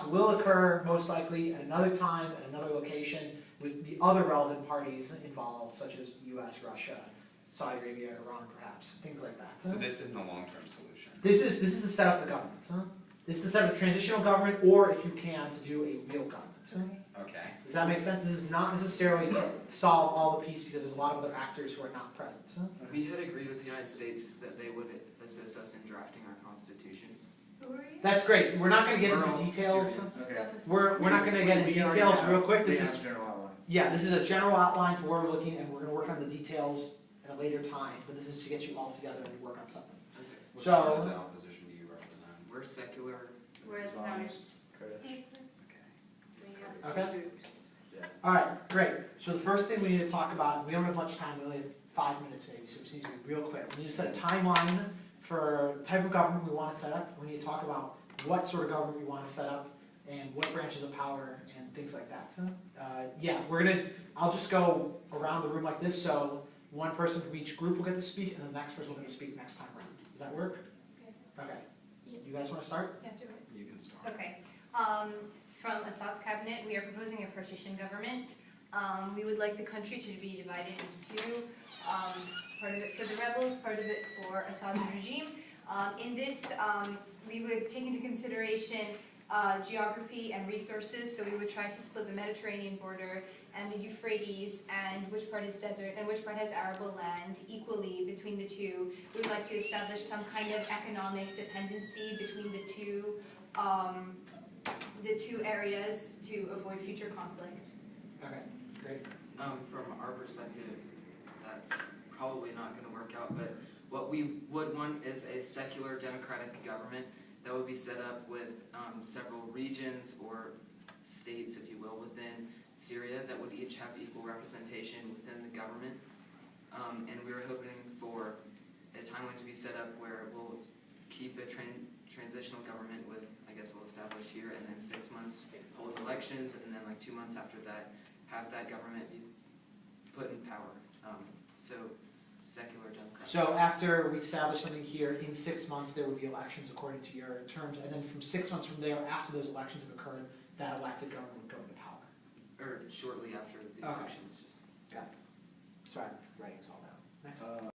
will occur most likely at another time, at another location, with the other relevant parties involved, such as US, Russia, Saudi Arabia, Iran perhaps, things like that. So this isn't a long-term solution? This is to set up the government. This is to set up a transitional government, or if you can, to do a real government. Okay. Does that make sense? This is not necessarily to solve all the peace because there's a lot of other actors who are not present. We had agreed with the United States that they would assist us in drafting our constitution. Who are you? That's great. We're not going to get We're into all details. Syrians. Okay. We're not going to get into details real quick. This is general outline. yeah, this is a general outline for where we're looking, and we're going to work on the details at a later time. But this is to get you all together and work on something. What So- part of the opposition do you represent? We're secular. Whereas Islamists, there's Kurdish. Okay. All right, great. So the first thing we need to talk about, we don't have much time, we only have 5 minutes maybe, so it needs to be real quick. We need to set a timeline for the type of government we want to set up. We need to talk about what sort of government we want to set up and what branches of power and things like that. Yeah, I'll just go around the room like this, so one person from each group will get to speak, and then the next person will get to speak next time around. Does that work? Okay. Okay. Yeah. You guys want to start? Yeah, do it. You can start. Okay. From Assad's cabinet, we are proposing a partition government. We would like the country to be divided into two. Part of it for the rebels, part of it for Assad's regime. In this, we would take into consideration geography and resources, so we would try to split the Mediterranean border and the Euphrates, and which part is desert and which part has arable land equally between the two. We would like to establish some kind of economic dependency between the two areas to avoid future conflict. Okay, great. From our perspective, that's probably not going to work out, but what we would want is a secular democratic government that would be set up with several regions or states, if you will, within Syria that would each have equal representation within the government. And we were hoping for a timeline to be set up where we'll keep a transitional government with, I guess we'll establish here, and then 6 months hold elections, and then like 2 months after that, have that government be put in power. So secular democratic. So after we establish something here, in 6 months there would be elections according to your terms, and then from 6 months from there, after those elections have occurred, that elected government would go into power. Or shortly after the Okay. elections. Just Got it. Sorry, I'm writing this all down. Next.